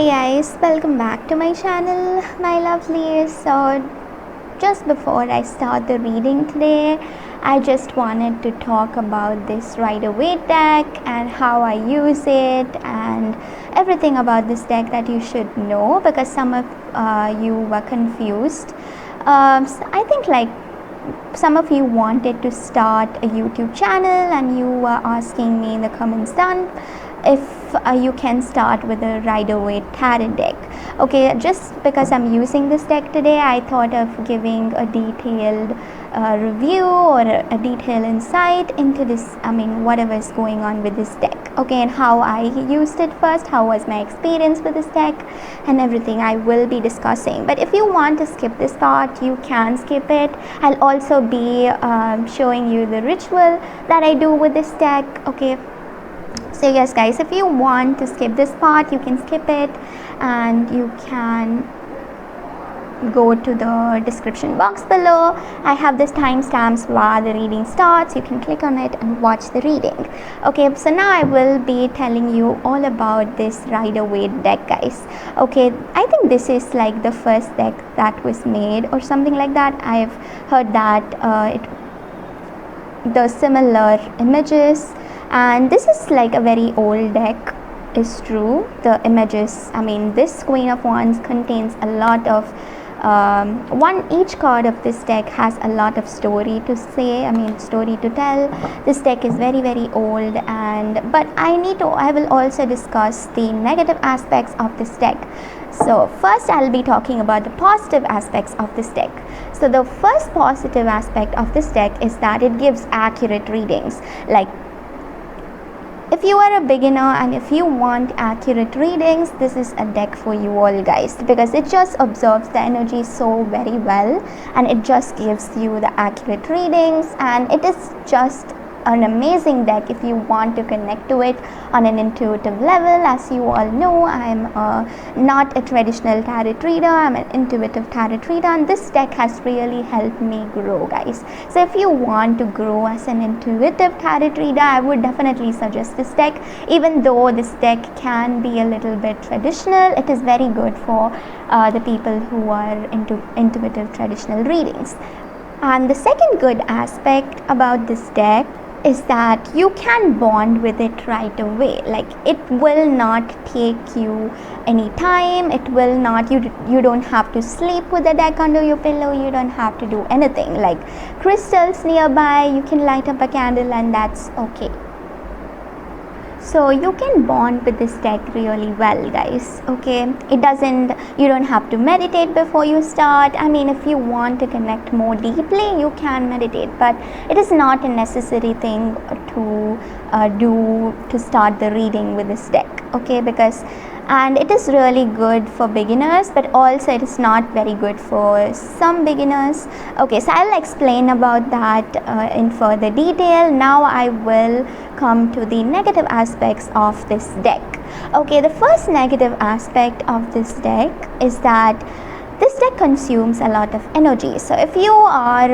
Hi guys, welcome back to my channel, my lovelies. So just before I start the reading today, I just wanted to talk about this Rider-Waite deck and how I use it and everything about this deck that you should know, because some of you were confused. So I think some of you wanted to start a YouTube channel and you were asking me in the comments down if you can start with a Rider-Waite tarot deck. Okay, just because I'm using this deck today, I thought of giving a detailed review or a detailed insight into this, whatever is going on with this deck. Okay, and how I used it first, how was my experience with this deck, and everything I will be discussing. But if you want to skip this part, you can skip it. I'll also be showing you the ritual that I do with this deck. Okay, so yes guys, if you want to skip this part, you can skip it and you can go to the description box below. I have this timestamps while the reading starts. You can click on it and watch the reading. Okay, so now I will be telling you all about this Rider-Waite deck, guys. Okay, I think this is like the first deck that was made or something like that. I've heard that the similar images, and this is like a very old deck, is true. The images, this Queen of Wands contains a lot of each card of this deck has a lot of story to say, story to tell. This deck is very old, but I will also discuss the negative aspects of this deck. So first I'll be talking about the positive aspects of this deck. So the first positive aspect of this deck is that it gives accurate readings. Like, if you are a beginner and if you want accurate readings, this is a deck for you all, guys, because it just absorbs the energy so very well and it just gives you the accurate readings, and it is just an amazing deck if you want to connect to it on an intuitive level. As you all know, I'm not a traditional tarot reader, I'm an intuitive tarot reader, and this deck has really helped me grow, guys. So if you want to grow as an intuitive tarot reader, I would definitely suggest this deck. Even though this deck can be a little bit traditional, it is very good for the people who are into intuitive traditional readings. And the second good aspect about this deck is that you can bond with it right away. Like, it will not take you any time. It will not, you don't have to sleep with the deck under your pillow. You don't have to do anything. Like, crystals nearby, you can light up a candle and that's okay. So you can bond with this deck really well, guys. Okay, you don't have to meditate before you start. If you want to connect more deeply, you can meditate, but it is not a necessary thing to do to start the reading with this deck. Okay, and it is really good for beginners, but also it is not very good for some beginners. Okay, so I'll explain about that in further detail. Now I will come to the negative aspects of this deck. Okay, the first negative aspect of this deck is that this deck consumes a lot of energy. So if you are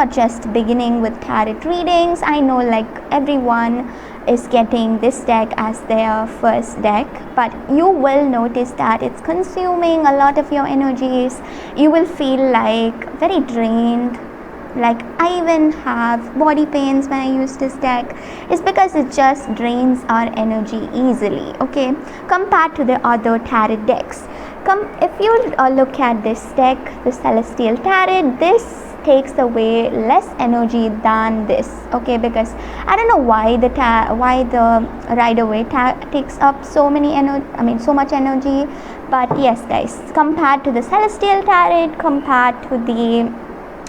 just beginning with tarot readings, I know like everyone is getting this deck as their first deck, but you will notice that it's consuming a lot of your energies. You will feel like very drained. Like, I even have body pains when I use this deck. It's because it just drains our energy easily, okay, compared to the other tarot decks. If you look at this deck, the Celestial Tarot, this takes away less energy than this. Okay, because I don't know why the Rider-Waite takes up so much energy, but yes guys, compared to the Celestial Tarot, compared to the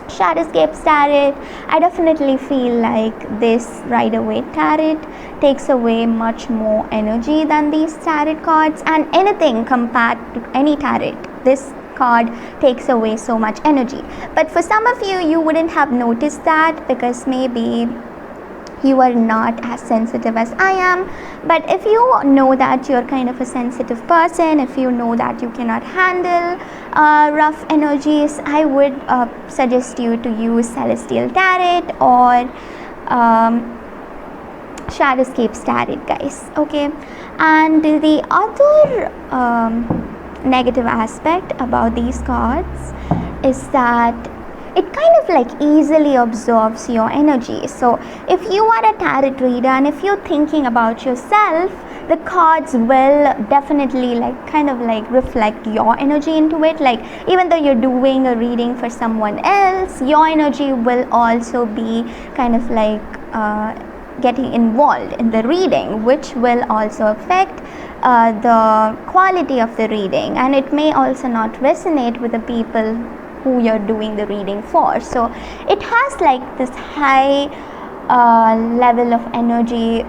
Shadowscape tarot, I definitely feel like this Rider-Waite tarot takes away much more energy than these tarot cards, and anything compared to any tarot, this card takes away so much energy. But for some of you, you wouldn't have noticed that because maybe you are not as sensitive as I am. But if you know that you're kind of a sensitive person, if you know that you cannot handle rough energies, I would suggest you to use Celestial Tarot or Shadowscape Tarot, guys. Okay, and the other negative aspect about these cards is that it kind of like easily absorbs your energy. So if you are a tarot reader and if you're thinking about yourself, the cards will definitely like kind of like reflect your energy into it. Like even though you're doing a reading for someone else, your energy will also be kind of like getting involved in the reading, which will also affect the quality of the reading, and it may also not resonate with the people who you're doing the reading for. So it has like this high level of energy.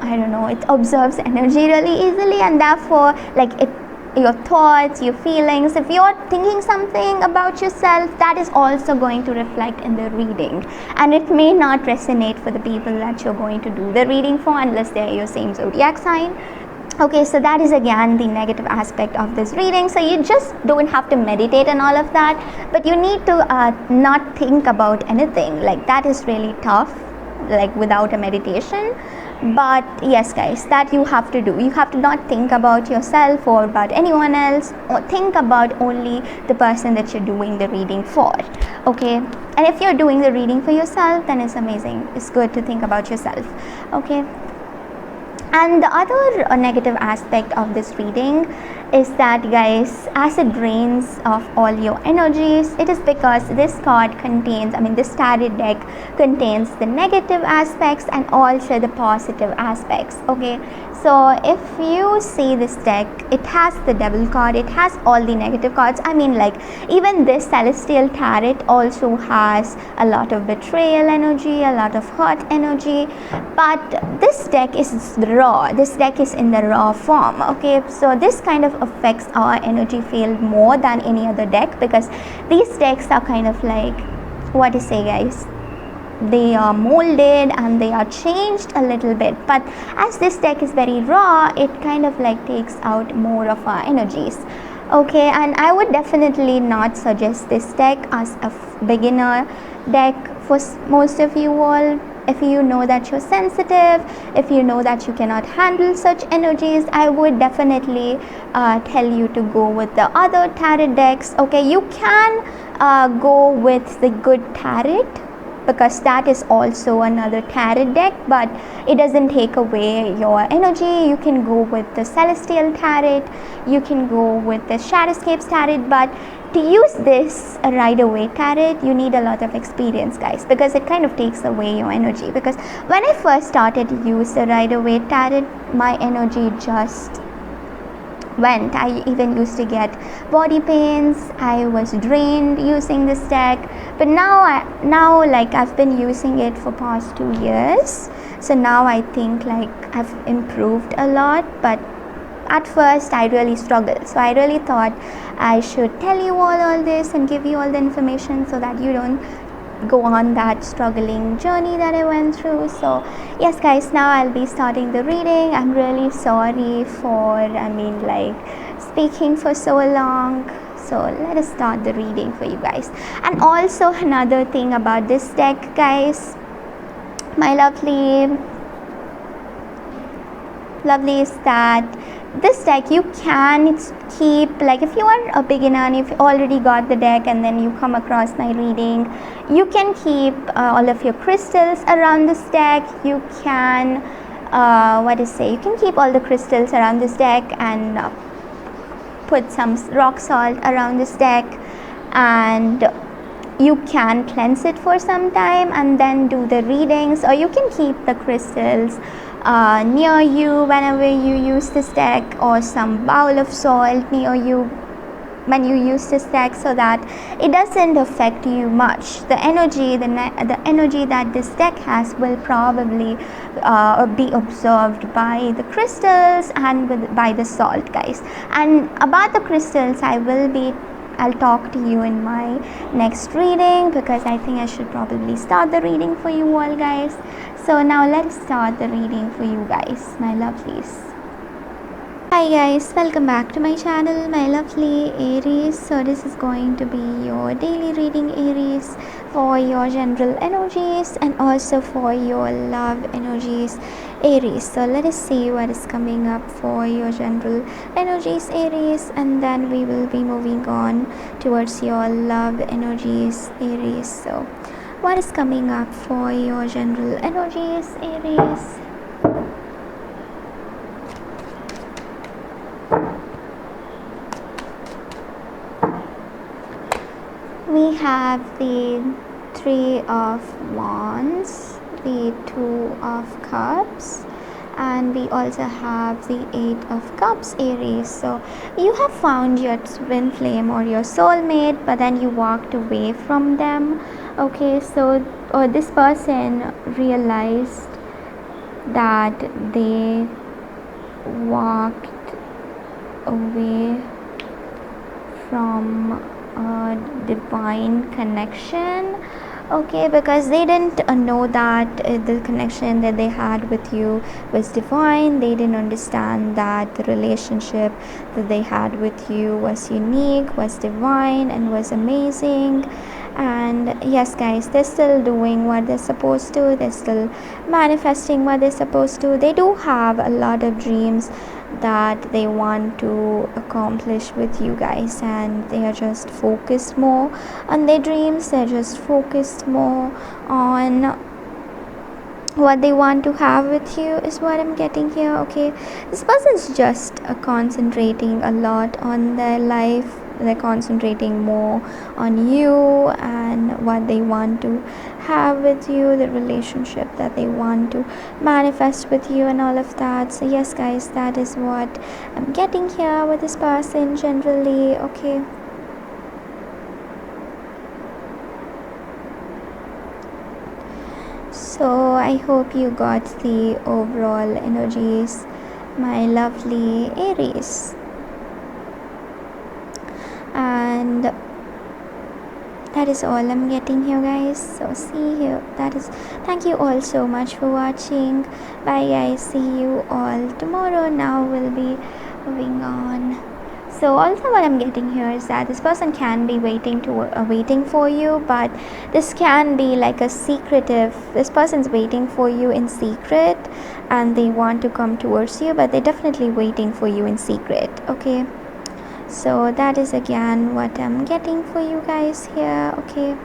I don't know, it absorbs energy really easily, and therefore like it, your thoughts, your feelings, if you're thinking something about yourself, that is also going to reflect in the reading, and it may not resonate for the people that you're going to do the reading for unless they're your same zodiac sign. Okay, so that is again the negative aspect of this reading. So you just don't have to meditate and all of that, but you need to not think about anything. Like that is really tough, like without a meditation. But yes guys, that you have to do. You have to not think about yourself or about anyone else, or think about only the person that you're doing the reading for. Okay, and if you're doing the reading for yourself, then it's amazing. It's good to think about yourself. Okay, and the other negative aspect of this reading is that guys, as it drains of all your energies, it is because this card contains, I mean this tarot deck contains the negative aspects and also the positive aspects. Okay, so if you see this deck, it has the devil card, it has all the negative cards. I mean like even this celestial tarot also has a lot of betrayal energy, a lot of hurt energy, but this deck is raw. This deck is in the raw form. Okay, so this kind of affects our energy field more than any other deck, because these decks are kind of like, what to say guys, they are molded and they are changed a little bit, but as this deck is very raw, it kind of like takes out more of our energies. Okay, and I would definitely not suggest this deck as a beginner deck for most of you all. If you know that you're sensitive, if you know that you cannot handle such energies, I would definitely tell you to go with the other tarot decks. Okay, you can go with the good tarot, because that is also another tarot deck, but it doesn't take away your energy. You can go with the celestial tarot, you can go with the Shadowscape tarot, but to use this Rider Waite tarot, you need a lot of experience guys, because it kind of takes away your energy. Because when I first started to use the Rider Waite tarot, my energy just went. I even used to get body pains. I was drained using this deck, but now like I've been using it for past 2 years, so now I think like I've improved a lot. But at first I really struggled, so I really thought I should tell you all this and give you all the information so that you don't go on that struggling journey that I went through. So yes guys, now I'll be starting the reading. I'm really sorry for speaking for so long. So let us start the reading for you guys. And also another thing about this deck guys, my lovely is that this deck you can keep, like if you are a beginner and if you already got the deck and then you come across my reading, you can keep all of your crystals around this deck. You can you can keep all the crystals around this deck and put some rock salt around this deck, and you can cleanse it for some time and then do the readings, or you can keep the crystals near you whenever you use this deck, or some bowl of salt near you when you use this deck, so that it doesn't affect you much. The energy that this deck has will probably be absorbed by the crystals and by the salt guys. And about the crystals, I'll talk to you in my next reading, because I think I should probably start the reading for you all guys. So now let's start the reading for you guys, my lovelies. Hi guys, welcome back to my channel, my lovely Aries. So this is going to be your daily reading, Aries, for your general energies and also for your love energies, Aries. So let us see what is coming up for your general energies, Aries, and then we will be moving on towards your love energies, Aries. So what is coming up for your general energies, Aries? We have the Three of Wands, the Two of Cups, and we also have the Eight of Cups, Aries. So you have found your twin flame or your soulmate, but then you walked away from them. Okay, so this person realized that they walked away from a divine connection, okay, because they didn't know that the connection that they had with you was divine. They didn't understand that the relationship that they had with you was unique, was divine, and was amazing. And yes guys, they're still doing what they're supposed to, they're still manifesting what they're supposed to. They do have a lot of dreams that they want to accomplish with you guys, and they are just focused more on their dreams. They're just focused more on what they want to have with you, is what I'm getting here. Okay, this person's just concentrating a lot on their life. They're concentrating more on you and what they want to have with you, the relationship that they want to manifest with you, and all of that. So yes guys, that is what I'm getting here with this person generally. Okay, so I hope you got the overall energies, my lovely Aries. And that is all I'm getting here guys. So see you, that is, thank you all so much for watching. Bye guys, see you all tomorrow. Now we'll be moving on. So also what I'm getting here is that this person can be waiting for you, but this can be like a secretive, this person's waiting for you in secret and they want to come towards you, but they're definitely waiting for you in secret. Okay, so that is again what I'm getting for you guys here. Okay,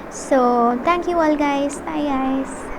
so thank you all guys. Bye guys.